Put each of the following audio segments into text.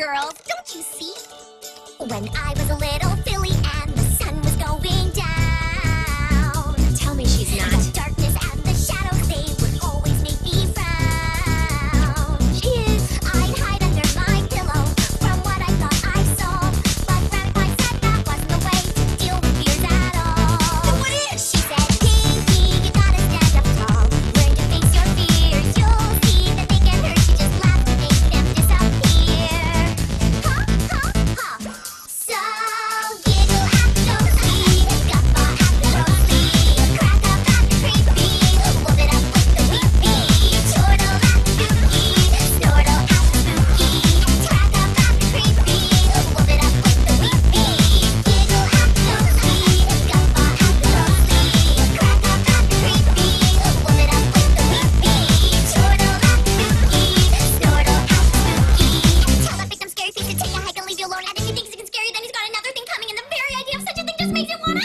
girls, don't you see? When I was a little filly and the sun was going down. Tell me she's not. The darkness and the shadows, they would always make me frown. She is. I'd hide under my pillow from what I thought I saw. But Grandpa said that wasn't the way to deal with fears at all. Then what is? She said, Pinky, you gotta stand up tall. Learn to face your fears. You'll see that they can hurt you. Just laugh to make them disappear. Ha, ha, ha. So giggle at the ghostly, guffaw at the ghostly, crack up at the creepy, whoop it up with the weepy, chortle at the spooky, snortle at the spooky, crack up at the creepy, whoop it up with the weepy, giggle at the ghostly, guffaw at the ghostly, crack up at the creepy, whoop it up with the weepy, chortle at the spooky, snortle at the spooky. Tell the victim scary face to take a hike and leave you alone. And if he thinks he can scare you, then he's got another thing coming. And the very idea of such a thing just makes you wanna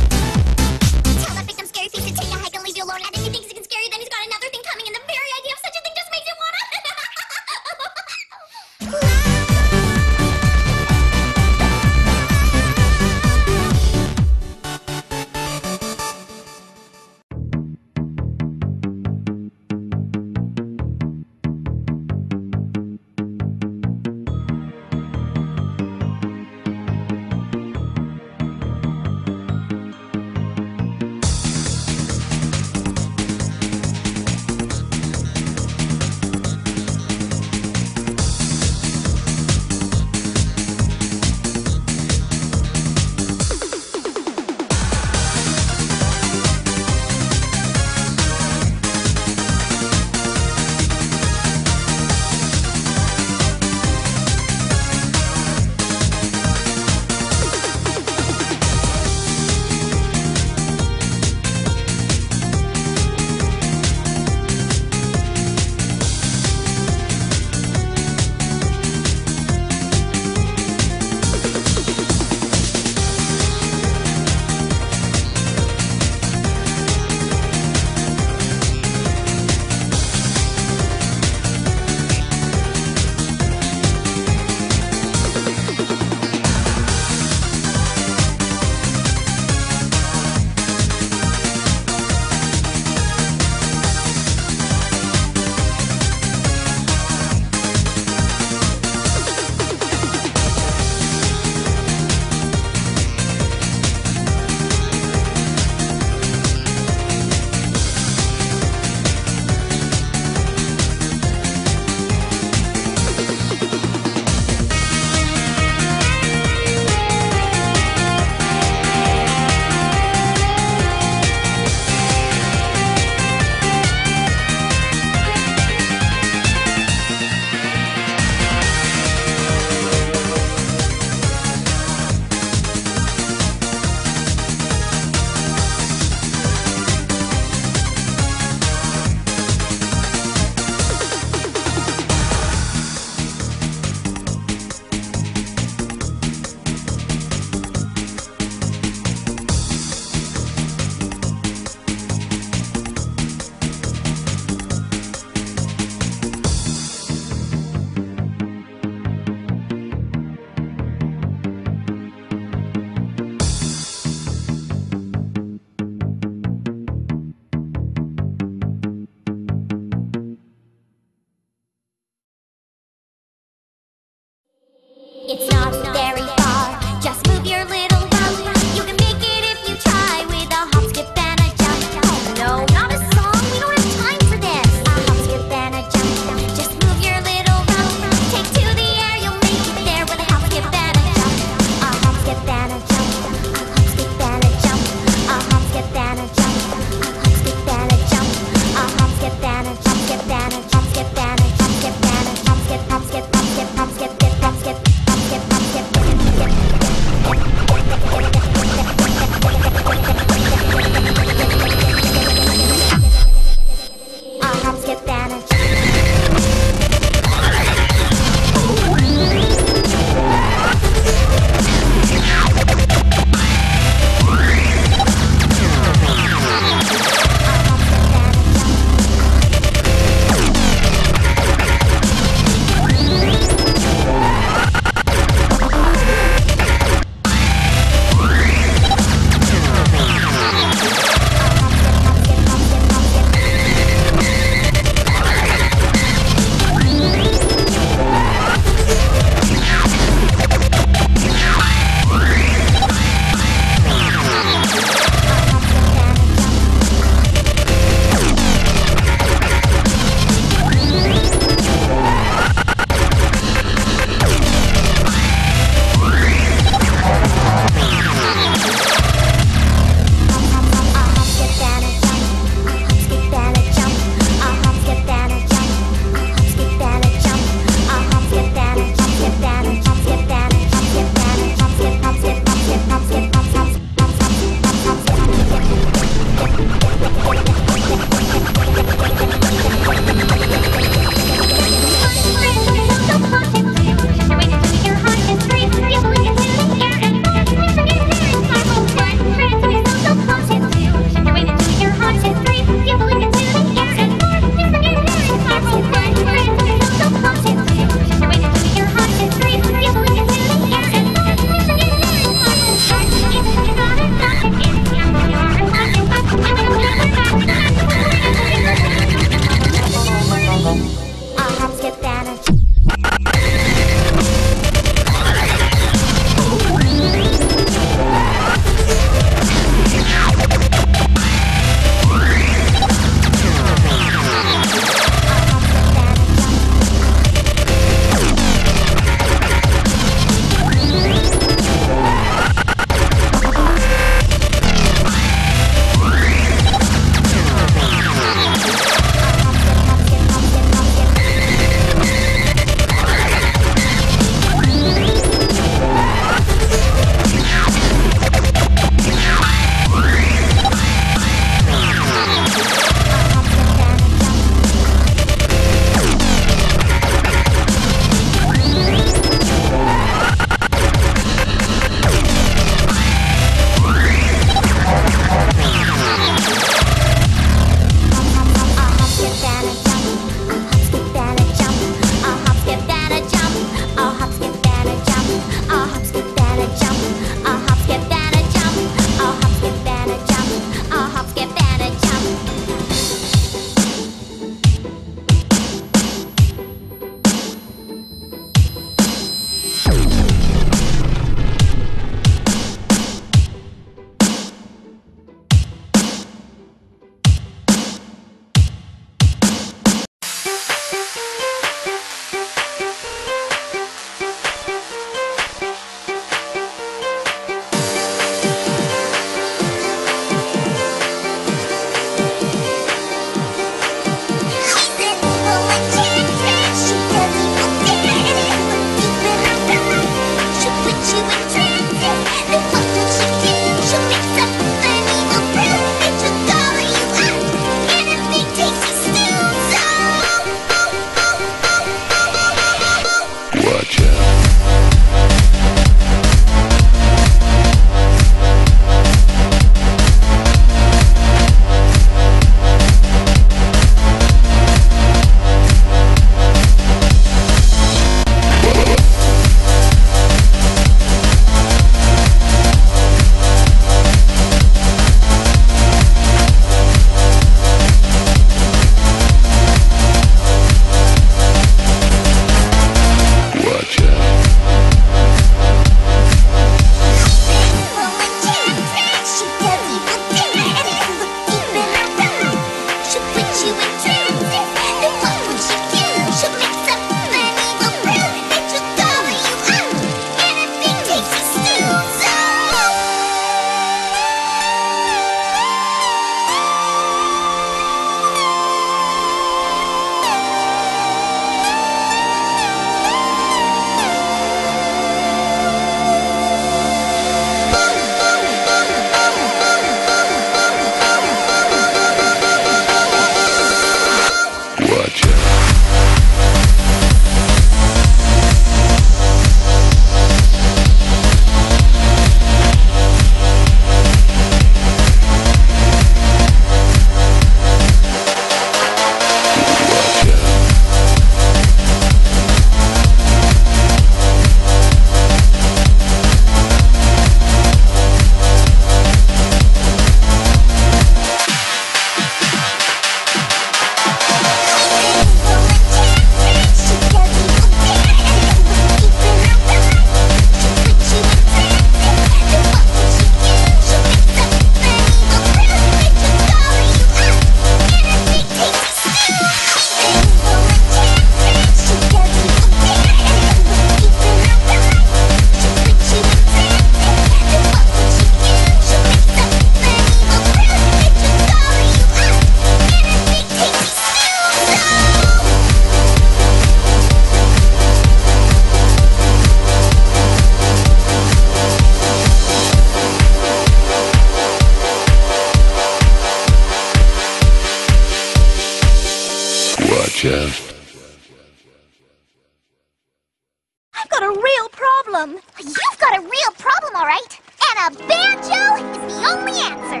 A banjo is the only answer.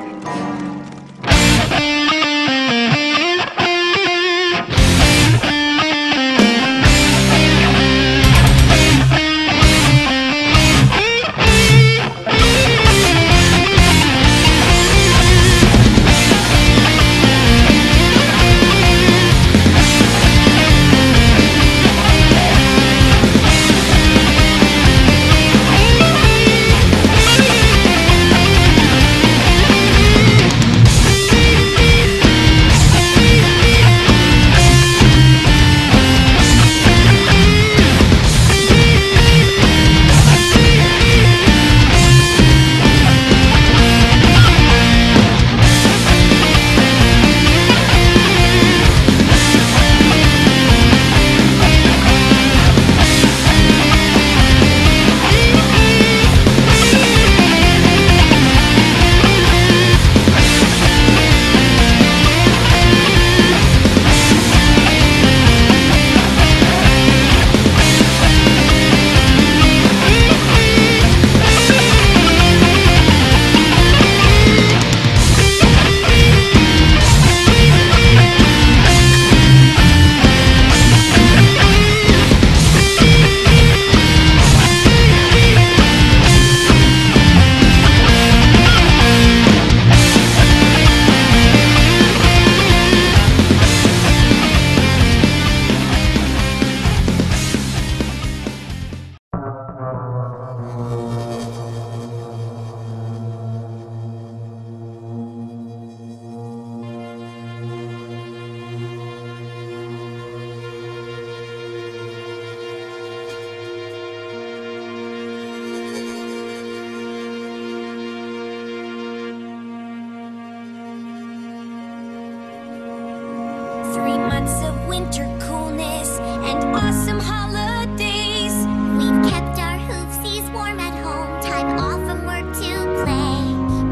3 months of winter coolness and awesome holidays. We've kept our hoofsies warm at home, time off from work to play.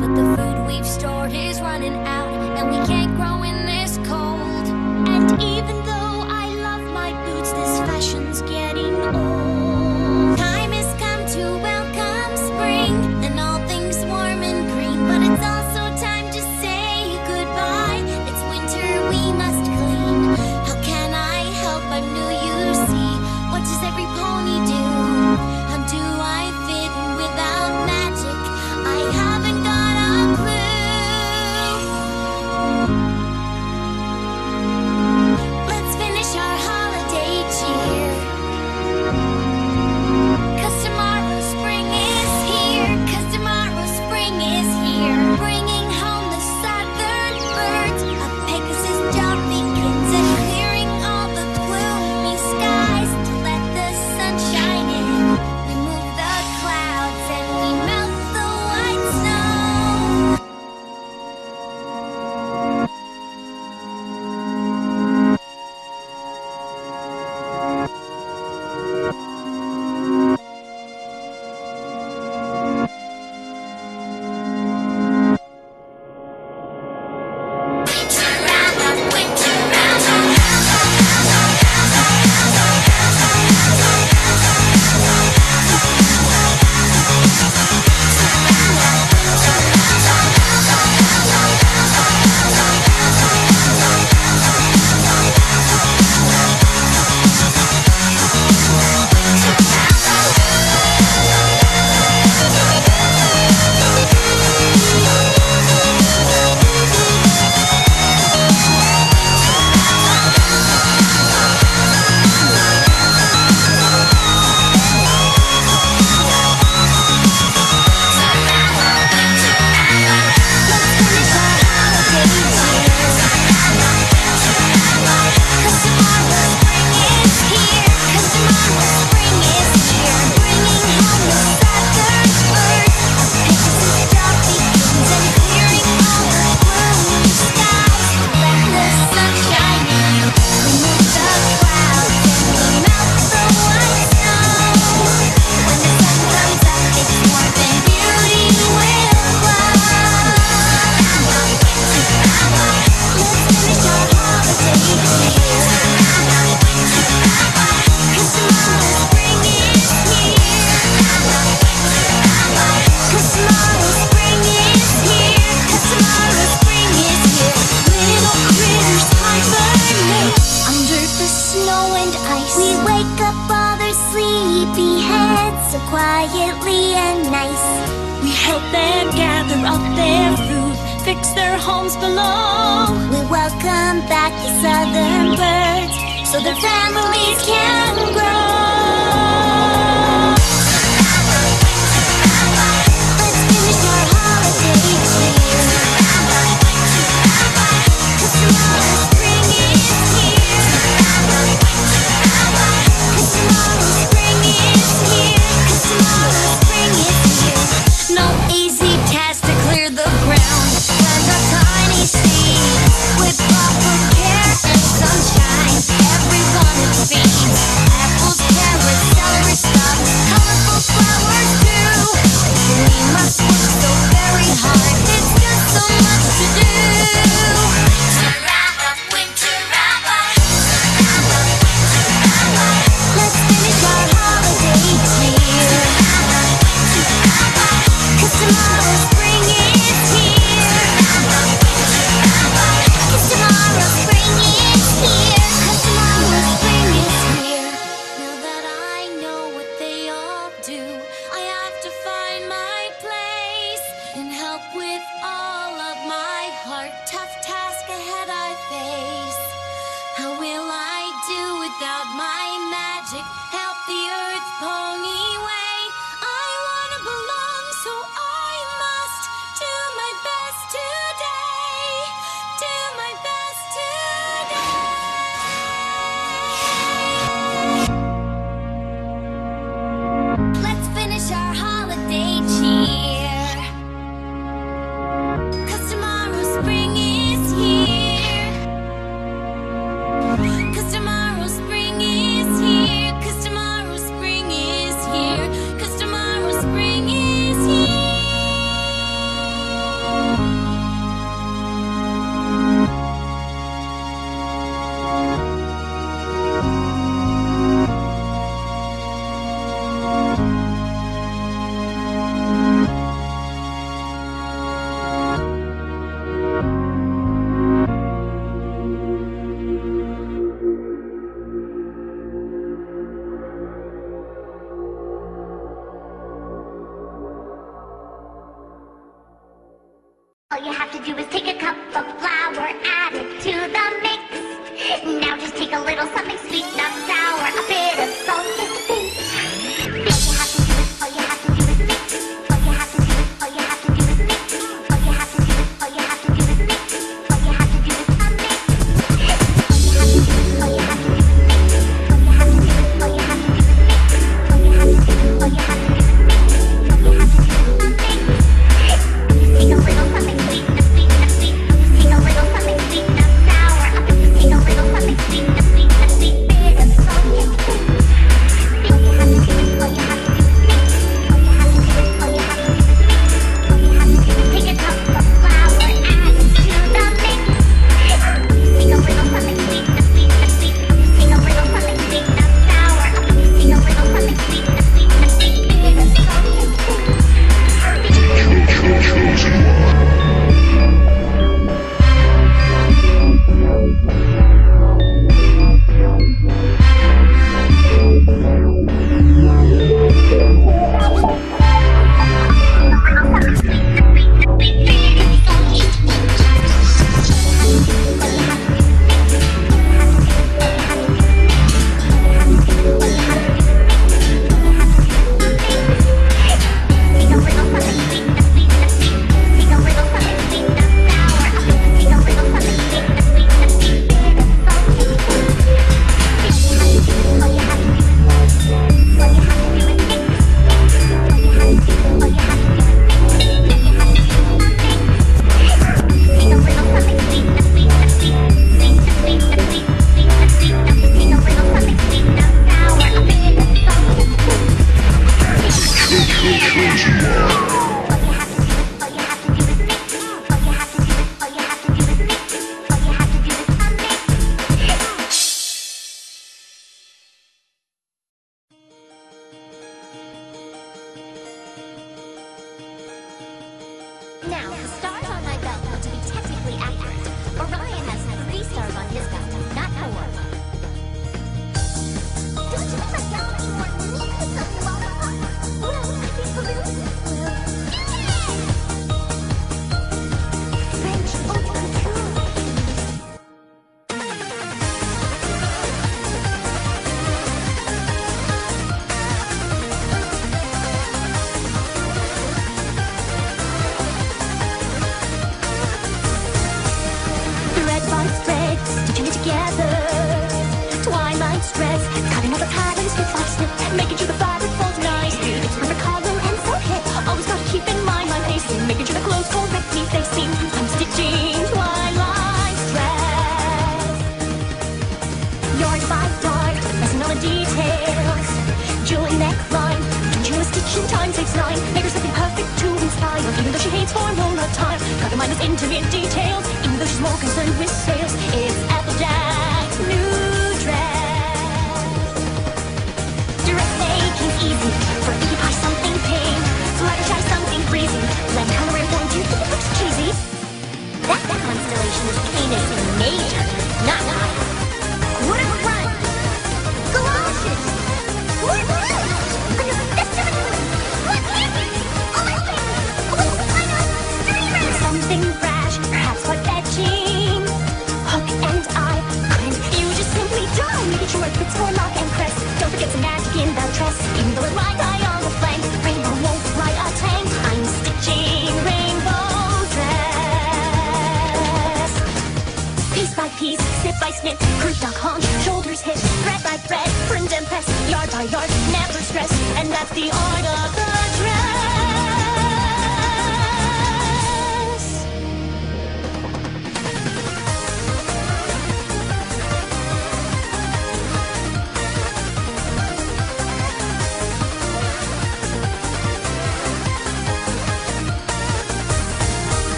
But the food we've stored is running out, and we can't grow in this cold. And even though I love my boots, this fashion's getting old. Time has come to welcome spring and all things warm and green, but it's also time to say goodbye. It's winter, we must clean. How can I help? I'm new gather up their food, fix their homes below. We welcome back the southern birds so their families can grow. Let's finish our holiday cheer, 'cause tomorrow spring is here. 'Cause tomorrow spring is here. 'Cause tomorrow spring is here. No easy task to clear the ground. Plant a tiny seed with proper care and sunshine. Everyone it feeds. Apples, carrots, celery stuff, colorful flowers too. We must work so very hard. It's just so much to do. Let's finish our holiday cheer, 'cause tomorrow spring is here. 'Cause tomorrow spring is here. 'Cause tomorrow spring is here. Now that I know what they all do, I have to find my place and help with all of my heart. Tough task ahead I face. How will I do without my magic? Help the earth pony way. I wanna belong, so I must do my best today. Do my best today. Let's finish our holiday cheer, 'Cause tomorrow spring is here. 'Cause tomorrow spring is here. 'Cause tomorrow spring is here. 'Cause tomorrow spring is here. all you have to do is take a cup of flour, add it to the mix. Now just take a little something sweet, not sour, a bit of salt, just a pinch. All you have to do is mix. All you have to do is mix. All you have to do is mix. All you have to do is mix. All you have to do is a mix. All you have to do is mix. All you have to do is mix. All you have to do is mix. All you have to do is mix. All you have to do is mix. All you have to do is a mix. Take a little something sweet, a sweet, a sweet. Take a little something sweet, not sour. Take a little something sweet, a sweet, a sweet. Bit of salt, just a pinch. All you have to do is, all you have to do is mix. All you have to do is, all you have to do is mix. All you have to do is take a cup of flour, add it to the mix. Take a little something sweet, a sweet, a sweet. Take a little something sweet, not sour. Take a little something sweet, a sweet, a sweet. Bit of salt, just a pinch. Now, the stars on my belt are to be technically accurate. Orion has 3 stars on his belt, not 4. Don't you think my belt any more neat than some lollipop? Well, I think balloons will. snip by snip, making sure the fabric folds nicely. It's perfect color and so hip. Always gotta keep in mind my pacing, making sure the clothes correctly facing. I'm stitching Twilight's dress. Yard by yard, messing on the details. Jewel neckline, doing a stitch in time takes 9. Make her something perfect to inspire. Even though she hates formal attire, gotta mind those intimate details. Even though she's more concerned with sales, it's Applejack's new dress. Direct making's easy, for if you buy something pink, flat or try something breezy. Blend color and form, do you think it looks cheesy? That constellation is Canis in major, not minor. What a run! Galoshes! What is that? Another festive annuity! What camping? Olympic! Oh, I know! Streamers! Something brash, perhaps quite fetching. Hook and eye, couldn't you just simply die? Making sure it fits for lock and press. Don't forget some magic in that dress. Even though it rides high on the flank, rainbow won't fly a tank. I'm stitching rainbow dress. Piece by piece, snip by snip, croup dot haunch, shoulders hip, thread by thread, print and press, yard by yard, never stress, and that's the art of the dress.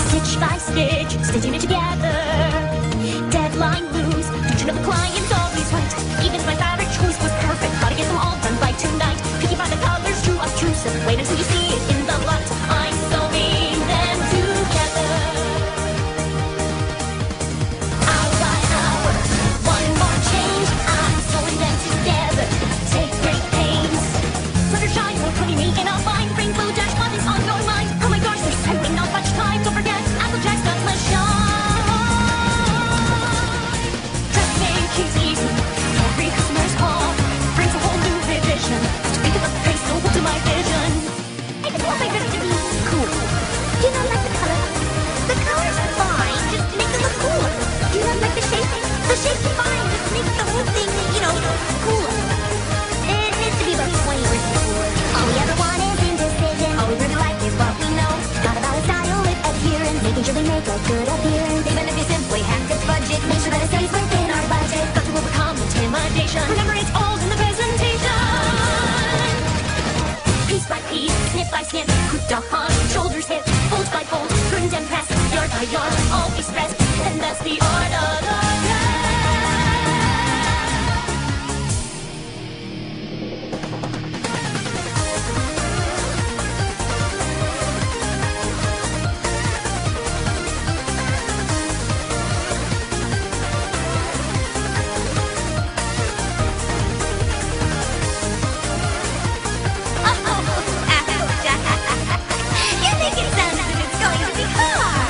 Stitch by stitch, stitching it together. Deadline lose, don't you know the client's always right? Even if my fabric choice was perfect, gotta get them all done by tonight. Picky by the colors, too obtrusive. Wait until you see it in the light. I'm sewing them together. Hour by hour, one more change. I'm sewing them together. Take great pains. Fluttershy, more pretty me in a fine rainbow dash. What is on your mind? Oh my gosh, there's simply not much time. Don't forget, Applejack's got my shine. Dressmaking's easy. Every customer's call brings a whole new vision. To pick up the pace, so to my vision. I just want my dress to be cool. Do you not like the color? The color's fine, just make it look cooler. Do you not like the shape? The shape's fine, just make the whole thing, cooler. It needs to be about 20 versus cooler. All we ever want is indecision. All we really like is what we know. Gotta balance style with adherence, making sure they make a good appearance. Even if you simply have to budget, make sure that it stays within our budget. Got to overcome intimidation. Remember, it's all in the presentation. Piece by piece, snip by snip, croup dot haunch, shoulders hip, fold by fold, print and press, yard by yard, always stressed, and that's the art of the dress. You make it sound as if it's going to be hard.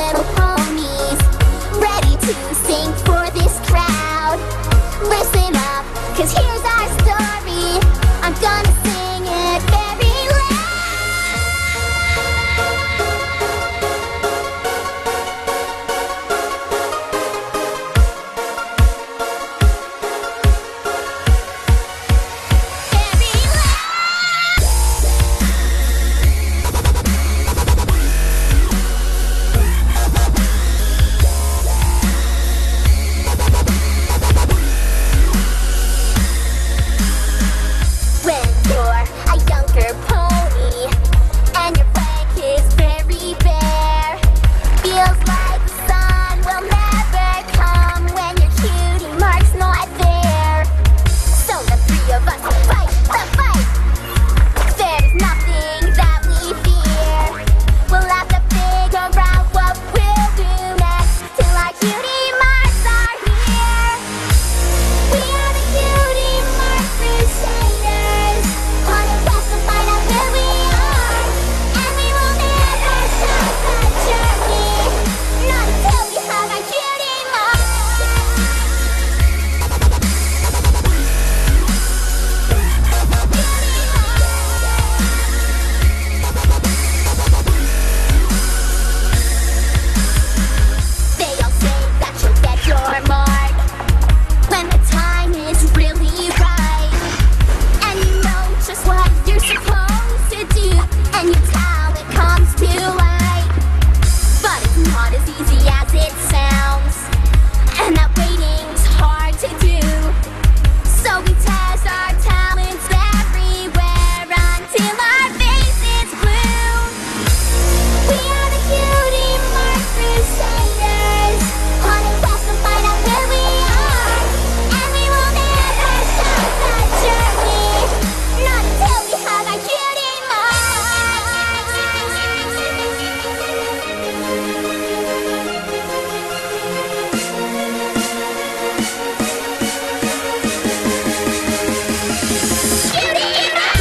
little ponies, ready to sing for this crowd. Listen up, 'cause here's our story. I'm gonna sing it very loud. Very loud. When you're a younger pony and your flank is very bare, feels like the sun will never come when your cutie mark's not there. So the three of us fight the fight. There's nothing that we fear. We'll have to figure out what we'll do next till our cutie marks are here. We are the cutie mark crusaders, on a quest to find out where we are, and we will never stop the journey, not until we have our cutie mark. They all say that you'll get your mark when the time is really right, and you know just what you're supposed to do, and your talent comes to light. But it's not as easy as it sounds, and that waiting's hard to do. So we test our talents everywhere until our face is blue. We are the cutie mark crusaders, on a quest to find out where we are, and we will never stop the journey, not until we have our cutie mark. Cutie mark!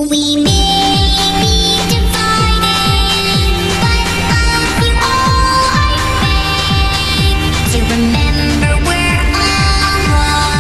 We may be divided, but love you all I beg to remember we're all one.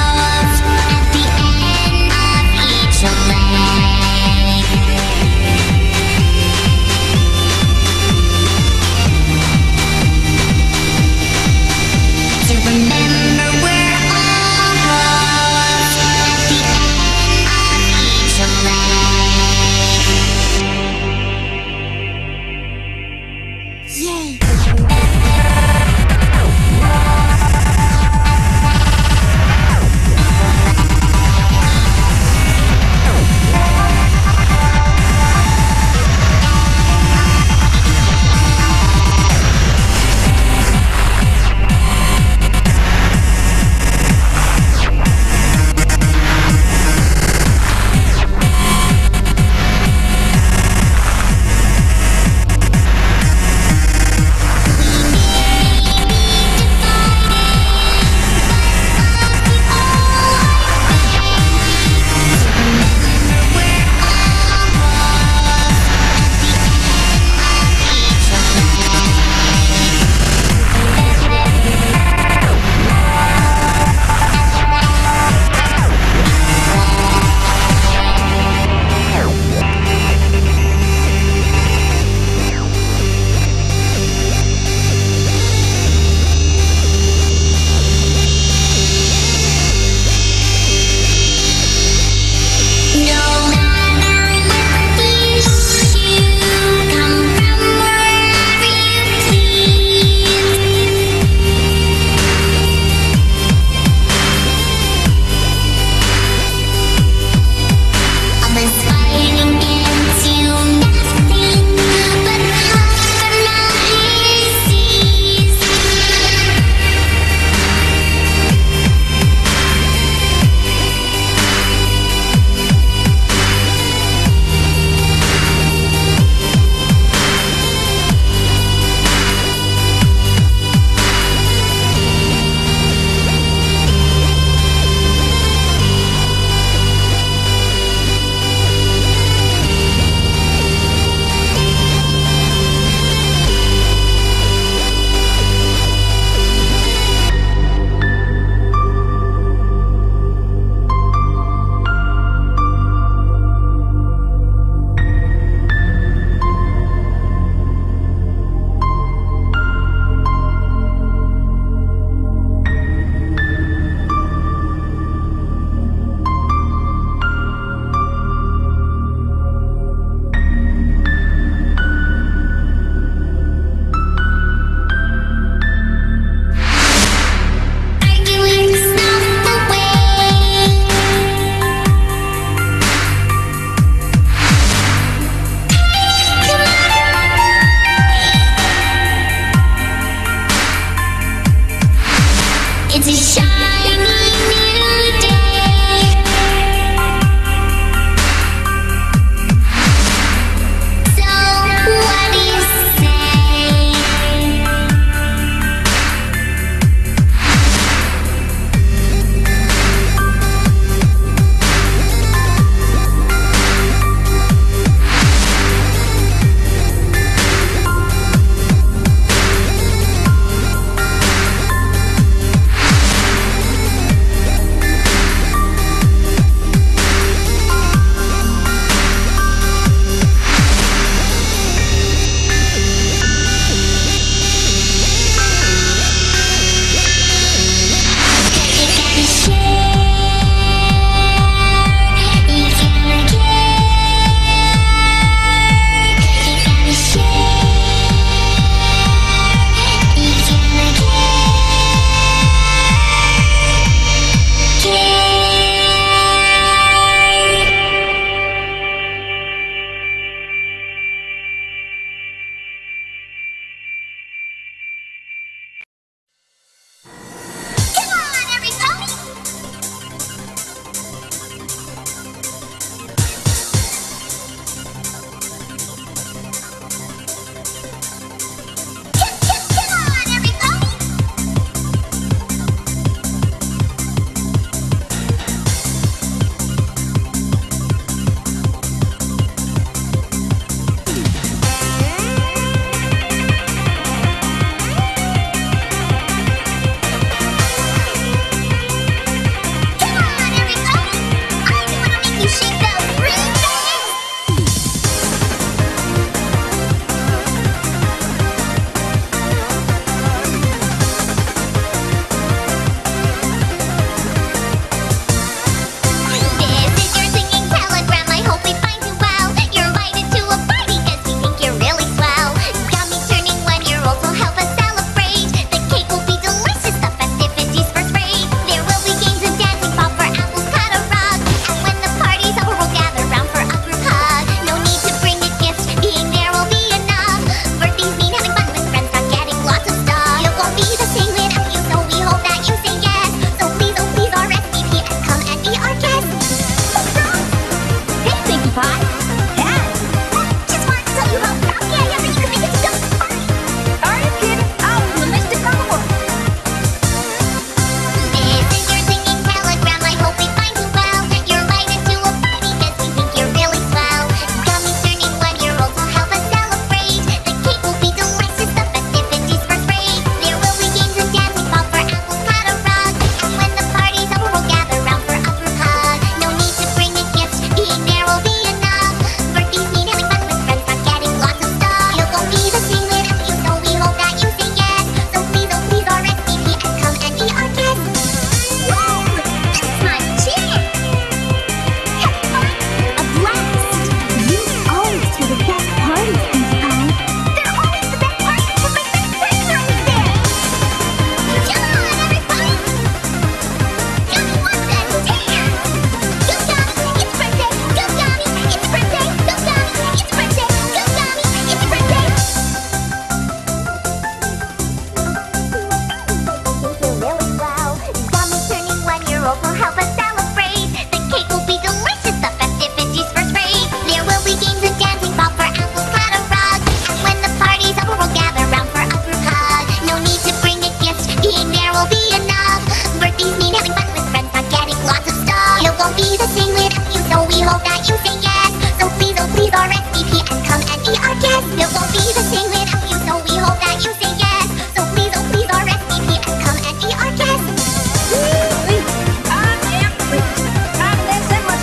hope that you say yes. So please, oh please, RSVP and come and be our guest. It won't be the same without you, so we hope that you say yes. So please, oh please, RSVP and come and be our guest.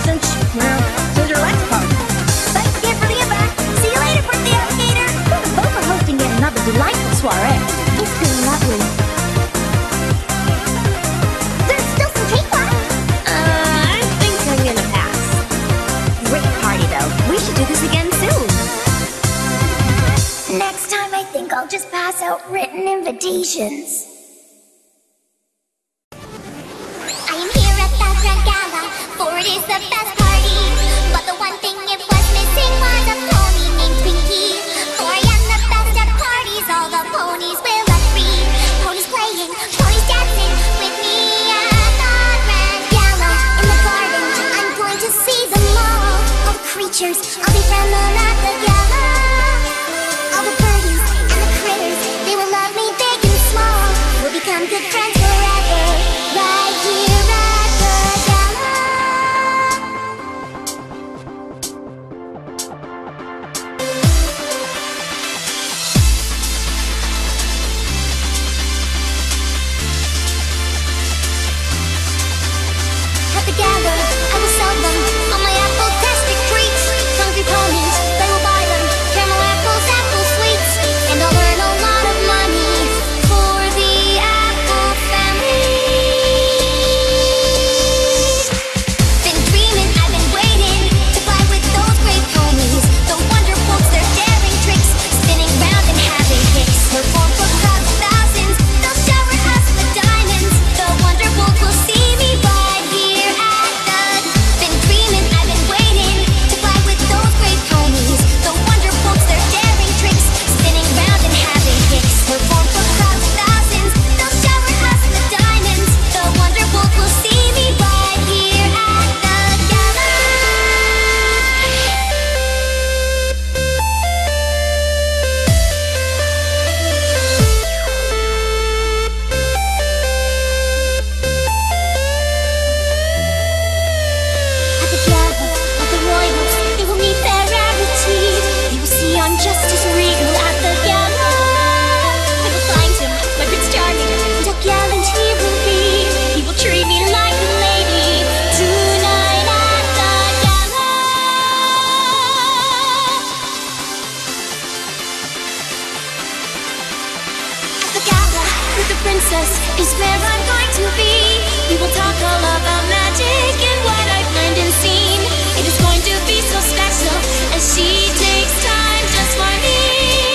Since your last party. Thanks again for the invite. See you later, birthday alligator. Both are hosting yet another delightful soiree. It's been lovely. There's still some cake left. I think I'm gonna pass. Great party though. We should do this again soon. Next time I think I'll just pass out written invitations. I am here at the Grand Gala, for it is the best party. But the one thing it was missing was a pony named Twinkie. For I am the best at parties, all the ponies will agree. Ponies playing, ponies dancing with me at the Grand Gala. In the garden, I'm going to see them all. All the creatures, I'll befriend them at the gala. All the birdies and the critters, they will love me big and small. We'll become good friends forever, right here at the gala. At the gala, I will sell them all my apple-tastic treats. Hungry ponies, they will buy them. Caramel apples, apple sweets, and I'll earn a lot of money for the apple family. Been dreaming, I've been waiting to fly with those great ponies. The wonder folks, their daring tricks, spinning round and having kicks. Perform for crowds of thousands, they'll shower us with diamonds. The wonder folks will see me right here at the. Been dreaming, I've been waiting to fly with those great ponies. The wonder folks, their daring tricks, spinning round and having kicks. Perform for crowds of thousands, they'll shower us with diamonds. The wonder folks will see me right here at the gala. At the gala, all the royals, they will meet their rarities. They will see I'm just as real at the gala. I will find him, my Prince Charming, and how gallant he will be. He will treat me like a lady tonight at the gala. At the gala, with the princess is where I'm going to be. We will talk all about magic and what I've learned and seen. It is going to be so special as she takes time just for me.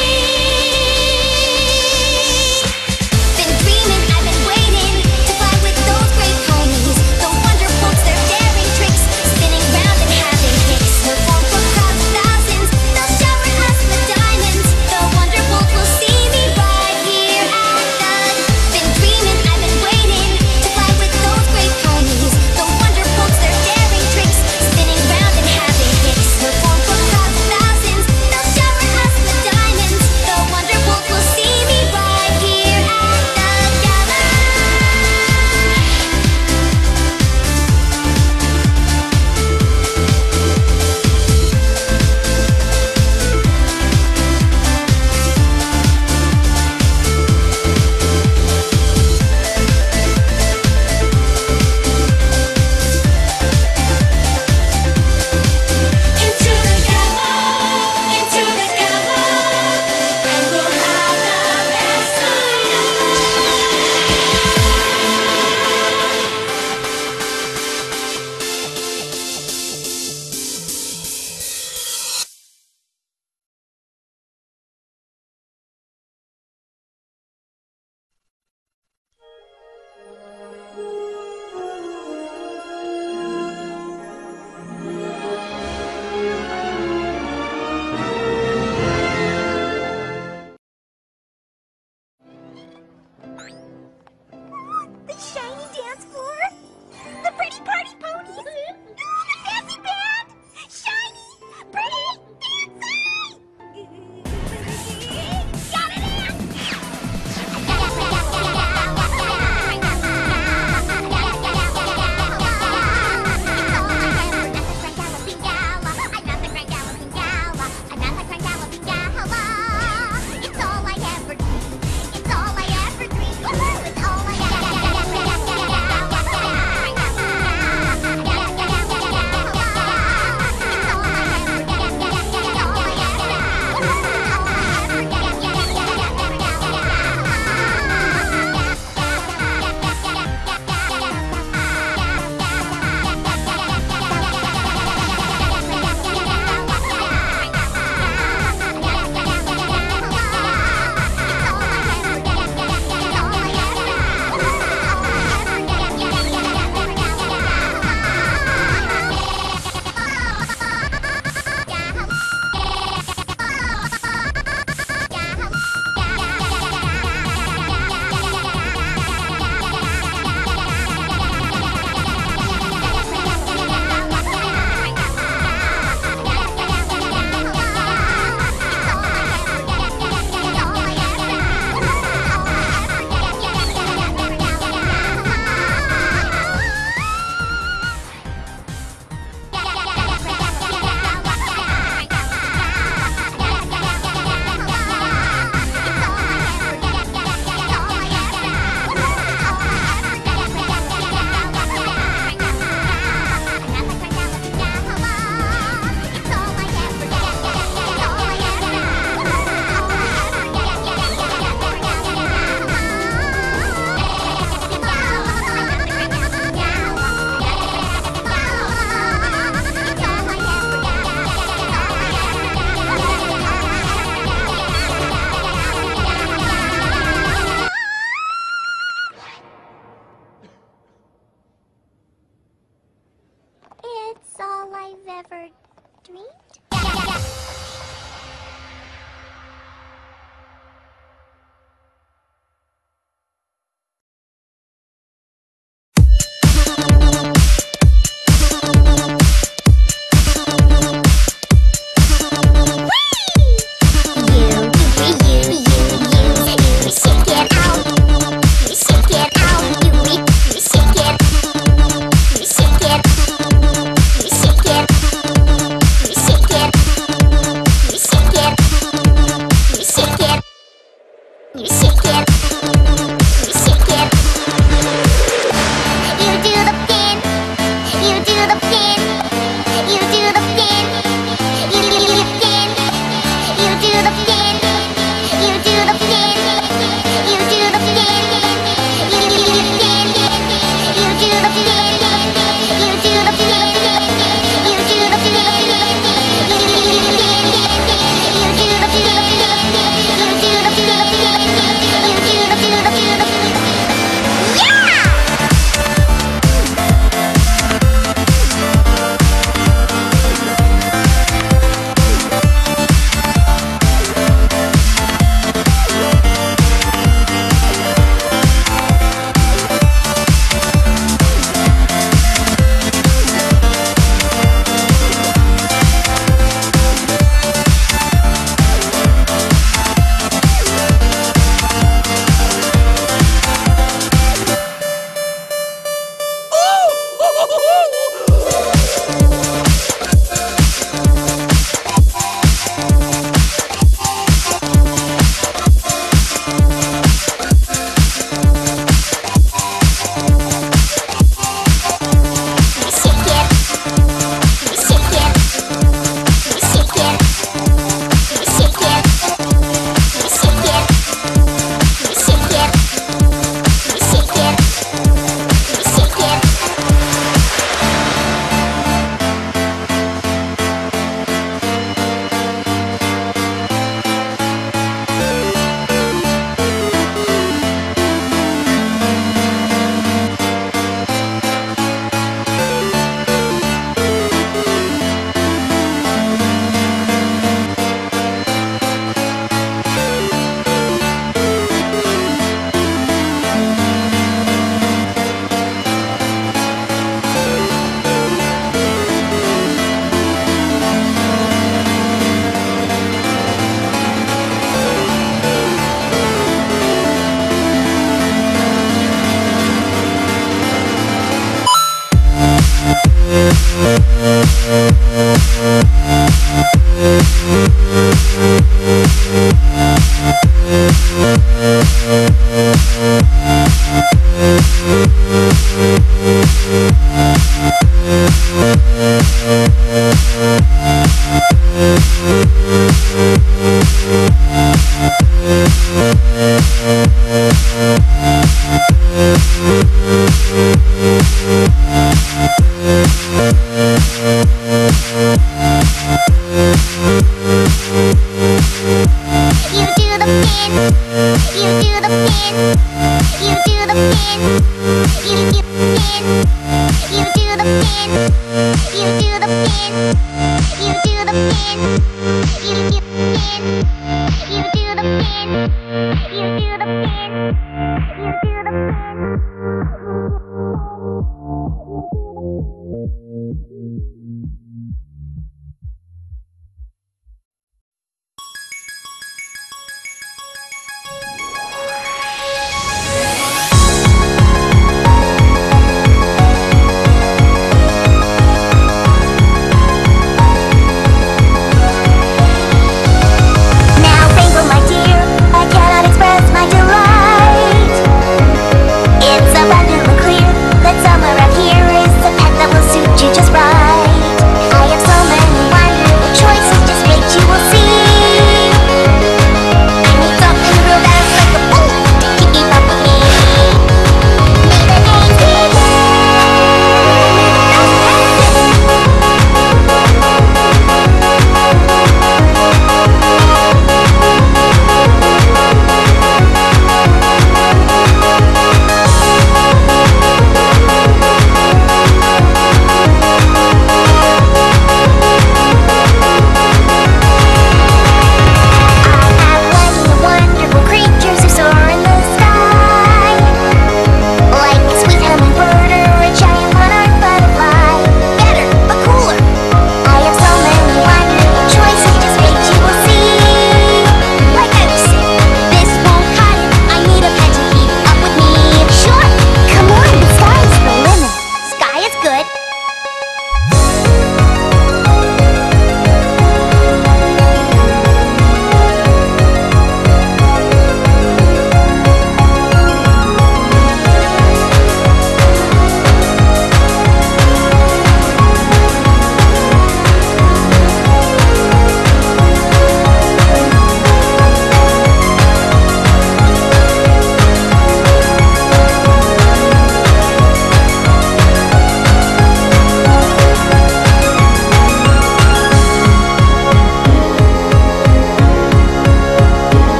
all I've ever dreamed? Yeah.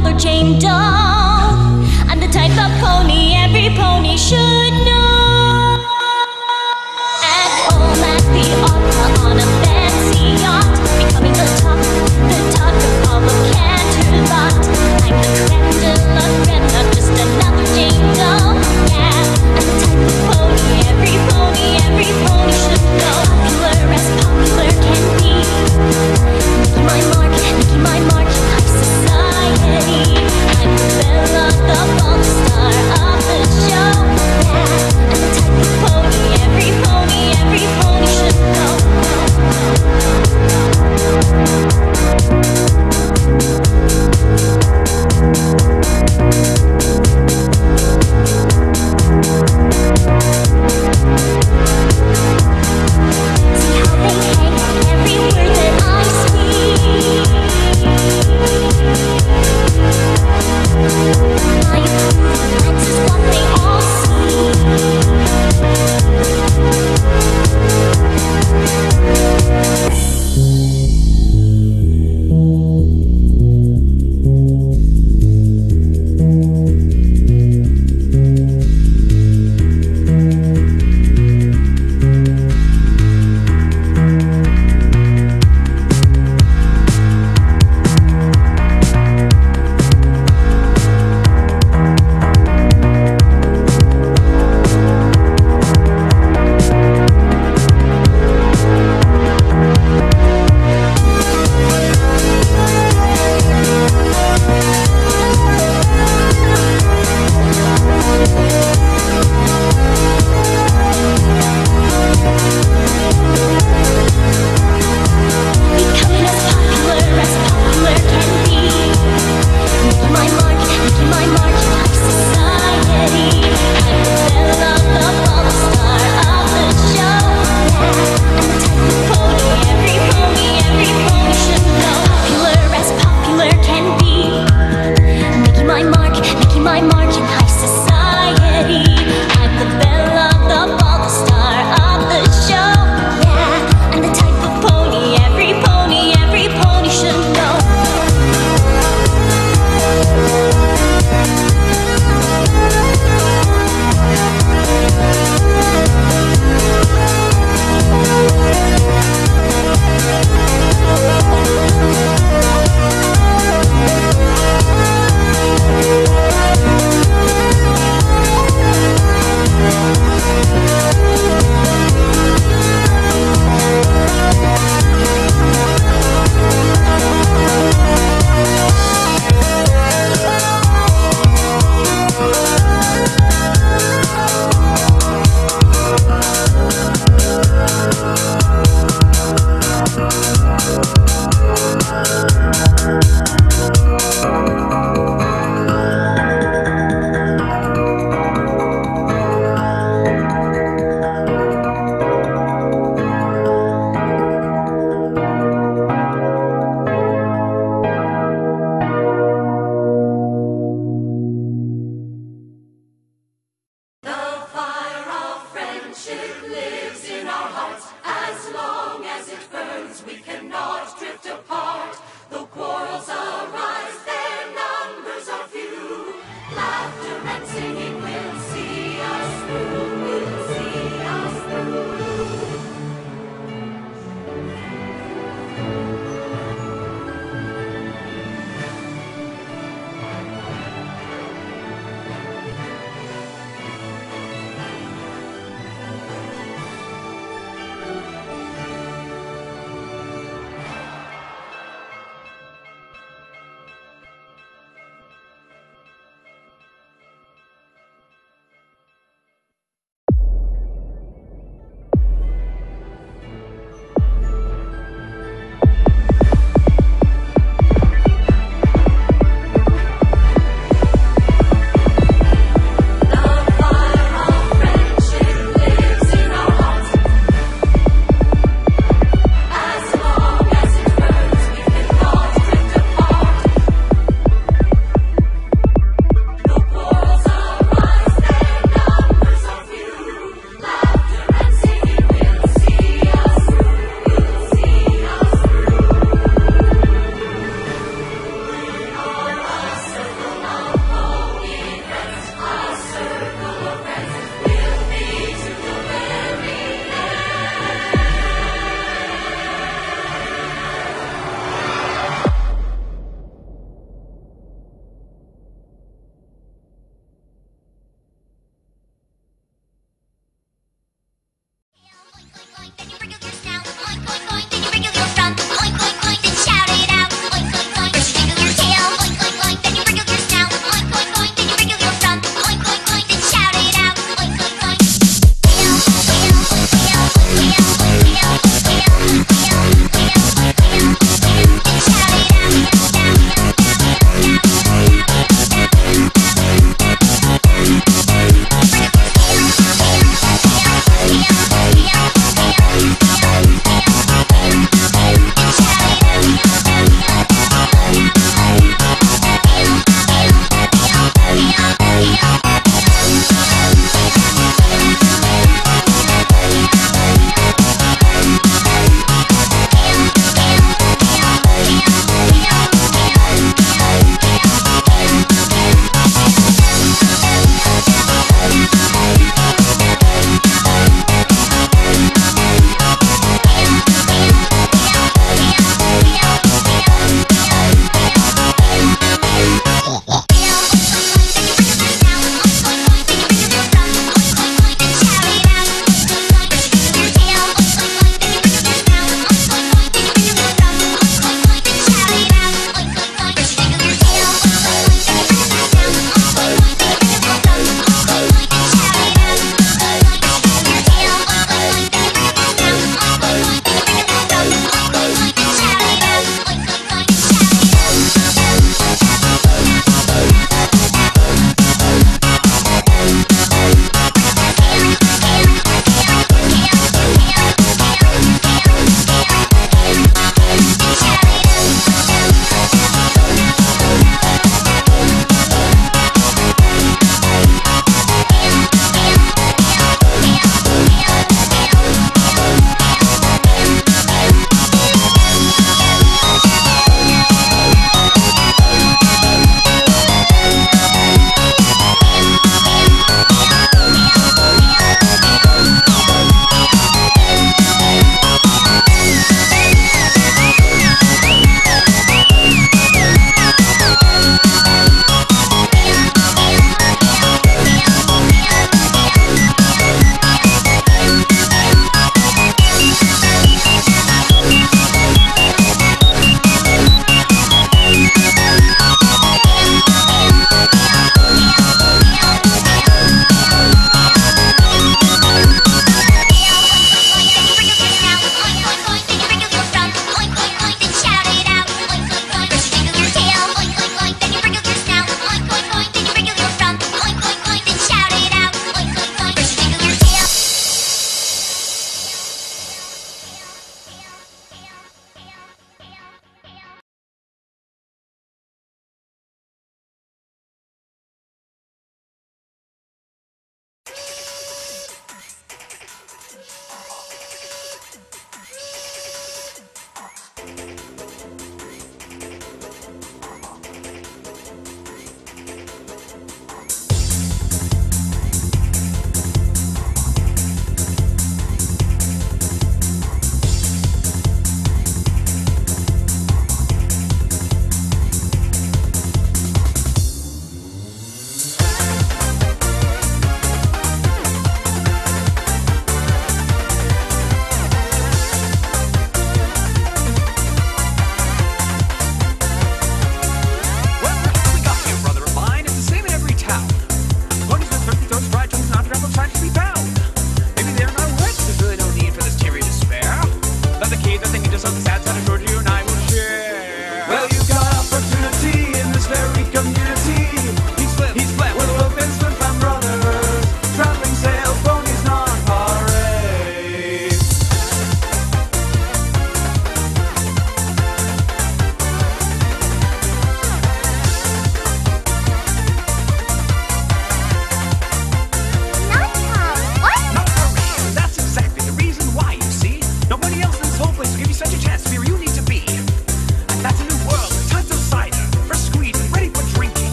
toddler Jane Doe. I'm the type of pony every pony should know. At home at the opera on a fancy yacht, becoming the talk of all of Canterlot. I'm the creme de la creme, not just another Jane Doe. Yeah, I'm the type of pony every pony should know. Popular as popular can be. Mickey my mark in high society. I'm the belle of the ball, the star of the show. Yeah.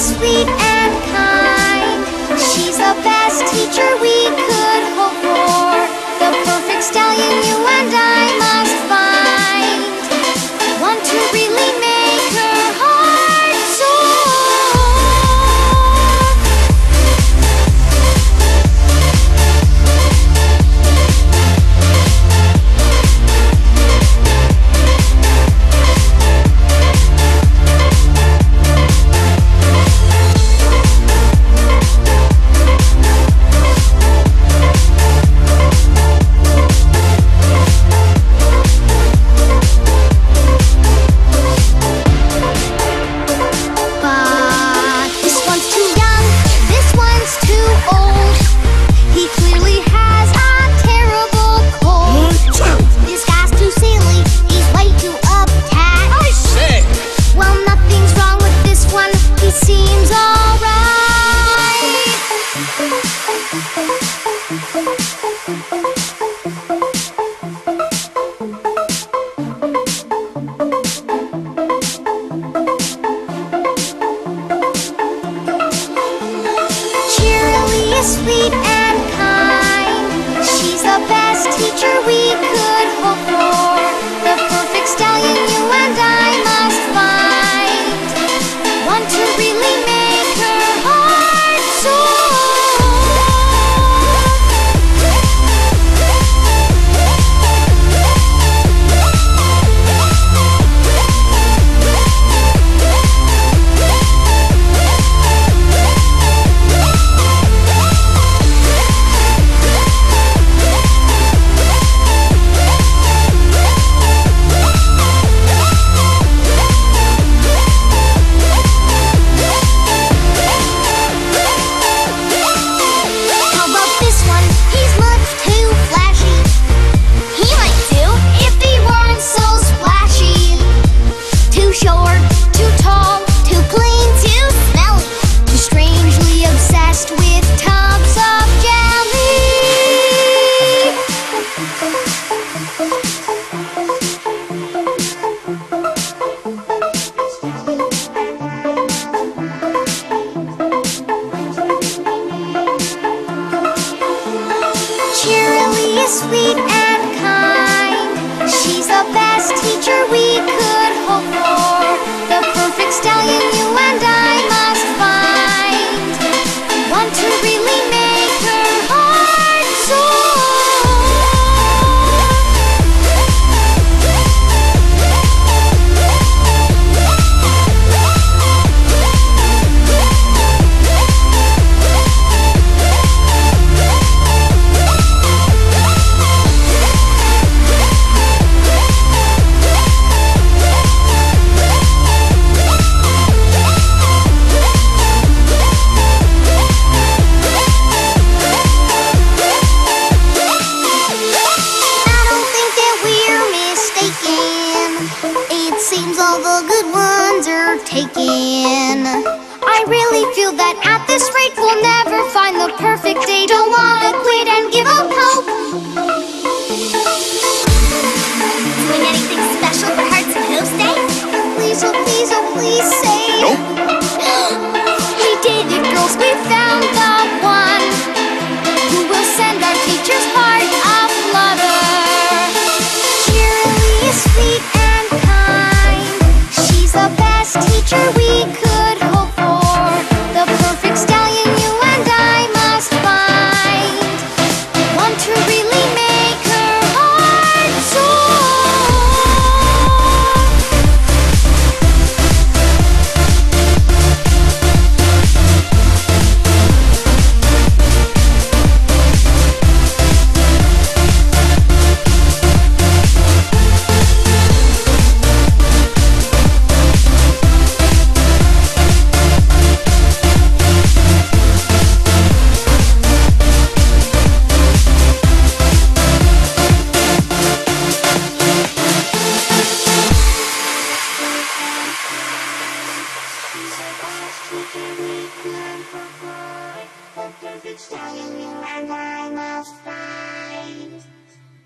sweet and kind. She's the best teacher we could hope for. The perfect stallion you and I must find. One to really make her heart soar. Sweet and kind. She's the best teacher we could hope for. The perfect stallion you and I must find. One to really make her heart soar. Sweet and kind. She's the best teacher we could hope for. The perfect stallion you and I must find. One to really make her heart soar. Taken. I really feel that at this rate we'll never find the perfect date. Don't wanna quit and give up hope. Doing anything special for Hearts and Hooves Day? Please, oh please, oh please say. Nope. We did it, girls, we found the one who will send our teachers heart a flutter. Cheerily sweet and kind. She's the best teacher we could hope for. The perfect stallion you and I must find. One to really make her heart soar.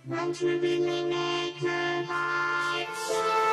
Want to really make her heart soar.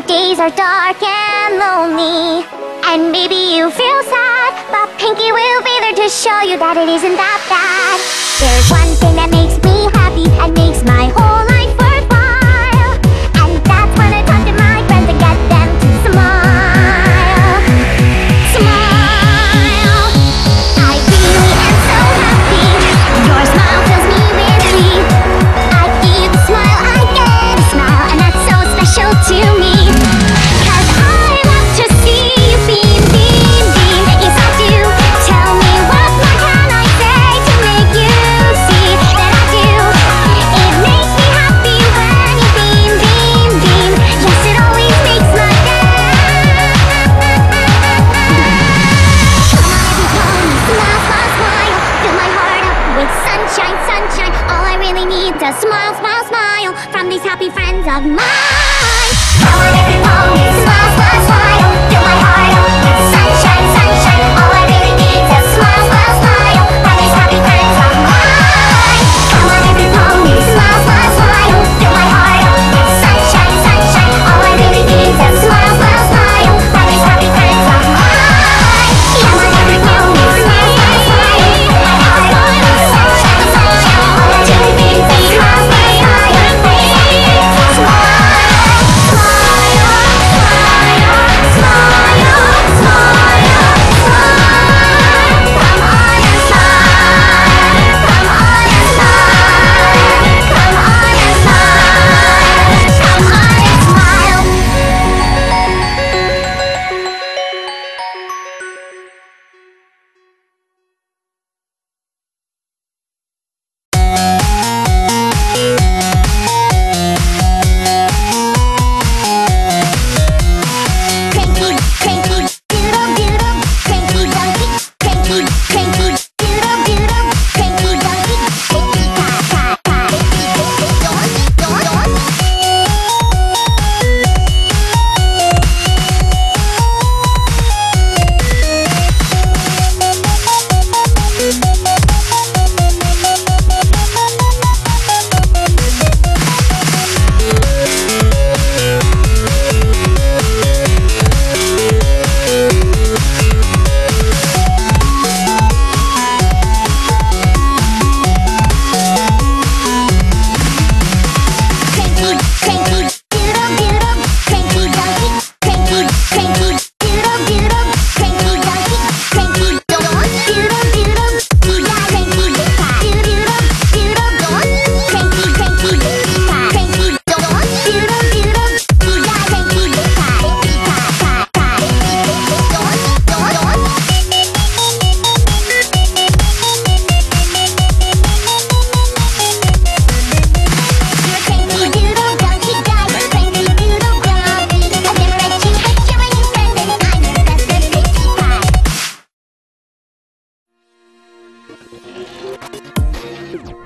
days are dark and lonely, and maybe you feel sad, but Pinky will be there to show you that it isn't that bad. There's one thing that makes me happy and makes my whole life worthwhile, and that's when I talk to my friends and get them to smile. Smile. I really am so happy. Your smile fills me with glee. I give a smile, I get a smile, and that's so special to me. 'Cause I love to see you beam, beam, beam. Yes, I do. Tell me what more can I say to make you see that I do. It makes me happy when you beam, beam, beam. Yes, it always makes my day. Come on, everybody, smile, smile, smile. Fill my heart up with sunshine, sunshine. All I really need is a smile, smile, smile from these happy friends of mine. Come on, everybody, smile, smile, smile. Fill my heart up with sunshine, sunshine. All I really need is a smile, smile, smile from these happy friends of mine. Come on, everybody, smile, smile, smile. Fill my heart up with sunshine, sunshine. All I really need is a smile, smile, smile from these happy friends of mine. Come on, everybody, smile, smile, smile. Fill my heart up with sunshine, sunshine. All I really need is a smile, smile, smile from these happy friends of mine.